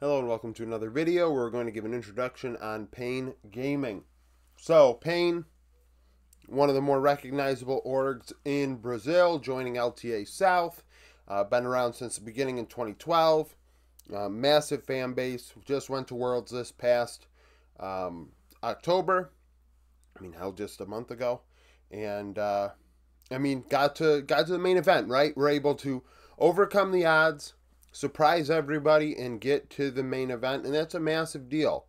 Hello and welcome to another video where we're going to give an introduction on Pain Gaming. So, Pain, one of the more recognizable orgs in Brazil, joining LTA South. Been around since the beginning in 2012. Massive fan base. Just went to Worlds this past October. Hell, just a month ago. And, got to the main event, right? We're able to overcome the odds, surprise everybody, and get to the main event, and that's a massive deal.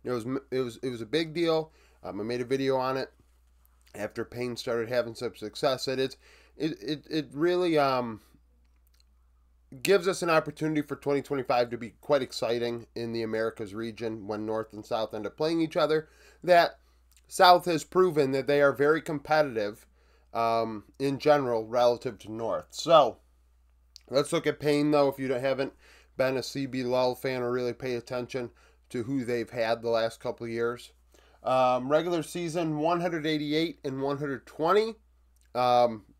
It was a big deal. I made a video on it after Pain started having some success. It really gives us an opportunity for 2025 to be quite exciting in the Americas region when North and South end up playing each other. That South has proven that they are very competitive in general relative to North. So let's look at Pain, though, if you haven't been a CB Lull fan or really pay attention to who they've had the last couple of years. Regular season, 188 and 120.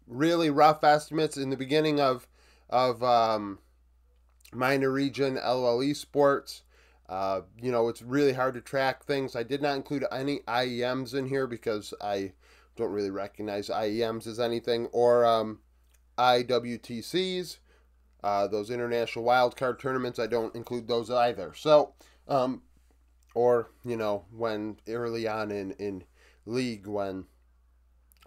Really rough estimates in the beginning of minor region LOE sports. It's really hard to track things. I did not include any IEMs in here because I don't really recognize IEMs as anything, or IWTCs. Those international wildcard tournaments, I don't include those either. So, when early on in league, when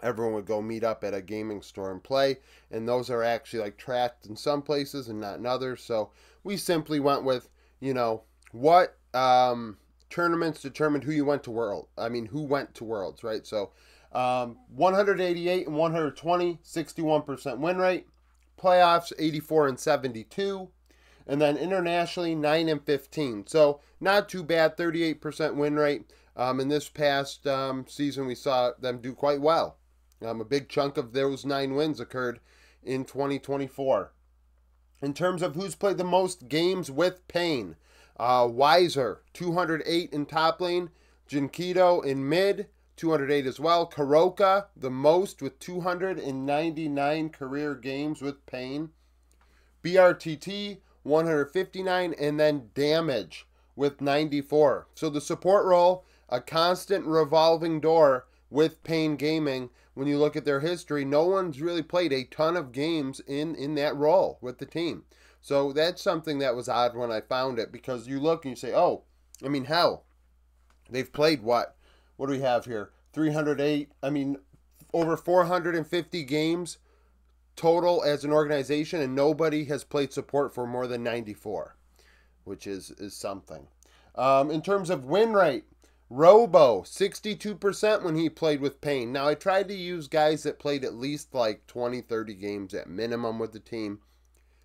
everyone would go meet up at a gaming store and play, and those are actually like tracked in some places and not in others. So we simply went with, what tournaments determined who went to Worlds, right? So 188 and 120, 61% win rate. Playoffs, 84 and 72. And then internationally, 9 and 15. So not too bad, 38% win rate. In this past season, we saw them do quite well. A big chunk of those 9 wins occurred in 2024. In terms of who's played the most games with Pain, Weiser, 208 in top lane. Jinkido in mid, 208 as well. Karoka, the most with 299 career games with Pain. BRTT, 159. And then Damage with 94. So the support role, a constant revolving door with Pain Gaming. When you look at their history, no one's really played a ton of games in that role with the team. So that's something that was odd when I found it, because you look and you say, hell, they've played what? What do we have here? 308. Over 450 games total as an organization, and nobody has played support for more than 94, which is something. In terms of win rate, Robo, 62% when he played with Pain. Now, I tried to use guys that played at least like 20, 30 games at minimum with the team.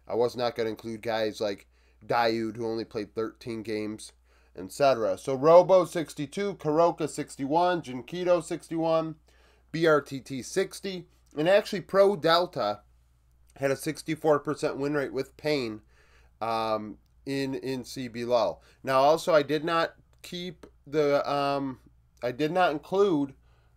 I was not going to include guys like Daoud, who only played 13 games, etc. So Robo 62, Karoka 61, Jinkido 61, BRTT 60, and actually Pro Delta had a 64% win rate with Pain in CB Lull. Now also I did not include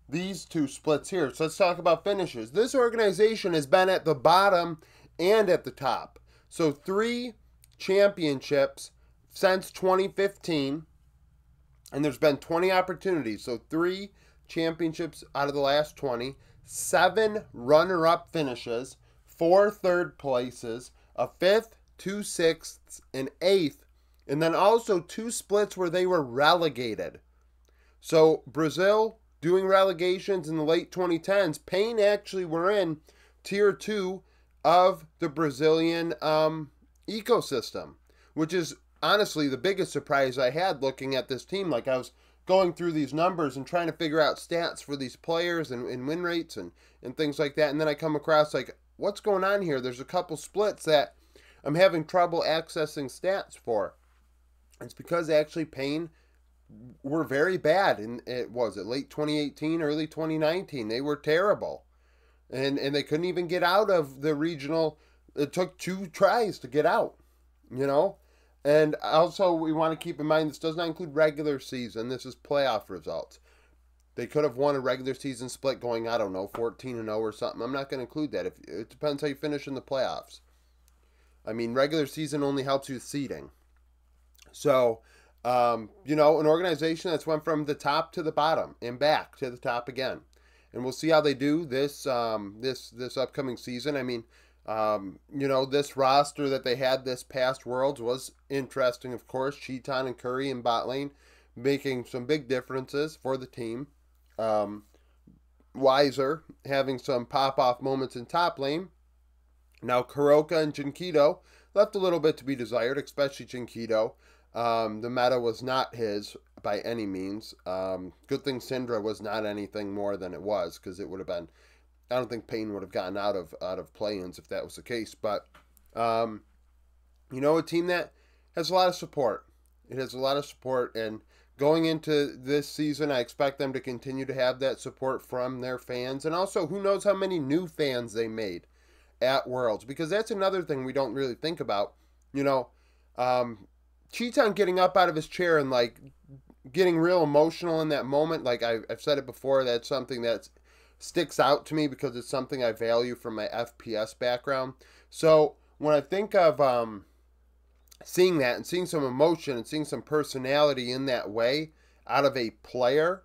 these two splits here. So let's talk about finishes. This organization has been at the bottom and at the top. So 3 championships since 2015, and there's been 20 opportunities. So 3 championships out of the last 20, 7 runner-up finishes, 4 third places, a 5th, 2 sixths, an 8th, and then also 2 splits where they were relegated. So Brazil doing relegations in the late 2010s, Pain actually were in tier 2 of the Brazilian ecosystem, which is honestly the biggest surprise I had looking at this team. Like, I was going through these numbers and trying to figure out stats for these players and win rates and things like that, and then I come across, like, what's going on here? There's a couple splits that I'm having trouble accessing stats for. It's because actually Pain were very bad in late 2018, early 2019. They were terrible. And they couldn't even get out of the regional. It took 2 tries to get out, And also, we want to keep in mind, this does not include regular season. This is playoff results. They could have won a regular season split going, 14-0 or something. I'm not going to include that. It depends how you finish in the playoffs. Regular season only helps you with seeding. So, you know, an organization that's went from the top to the bottom and back to the top again, and we'll see how they do this upcoming season. I mean, you know, this roster that they had this past Worlds was interesting, of course. Cheaton and Curry in bot lane making some big differences for the team. Um, Weiser having some pop off moments in top lane. Now, Kuroka and Jinkido left a little bit to be desired, especially Jinkido. The meta was not his by any means. Good thing Syndra was not anything more than it was, because it would have been. I don't think Payne would have gotten out of play-ins if that was the case. But um, you know, a team that has a lot of support. It has a lot of support, and going into this season, I expect them to continue to have that support from their fans, and also who knows how many new fans they made at Worlds, because that's another thing we don't really think about. You know, um, Cheaton getting up out of his chair and like getting real emotional in that moment. Like I've said it before, that's something that sticks out to me because it's something I value from my FPS background. So when I think of seeing that and seeing some emotion and seeing some personality in that way out of a player,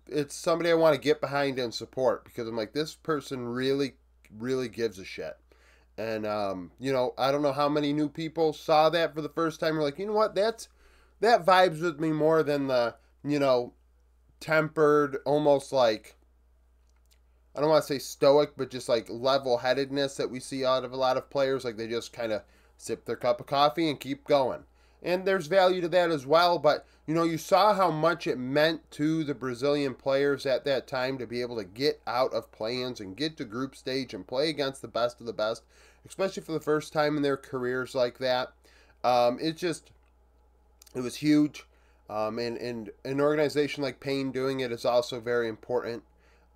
it's somebody I want to get behind and support, because I'm like, this person really gives a shit. And you know, I don't know how many new people saw that for the first time. We're like, you know what, that vibes with me more than the, you know, tempered, almost like, I don't want to say stoic, but just like level headedness that we see out of a lot of players. Like they just kind of sip their cup of coffee and keep going. And there's value to that as well. But, you know, you saw how much it meant to the Brazilian players at that time to be able to get out of play-ins and get to group stage and play against the best of the best, especially for the first time in their careers like that. It was huge. And an organization like Payne doing it is also very important.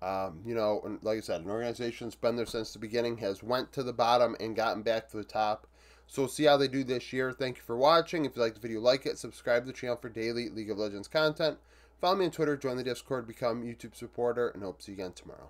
You know, and like I said, an organization that's been there since the beginning, has went to the bottom and gotten back to the top. So we'll see how they do this year. Thank you for watching. If you like the video, like it. Subscribe to the channel for daily League of Legends content. Follow me on Twitter, join the Discord, become a YouTube supporter, and hope to see you again tomorrow.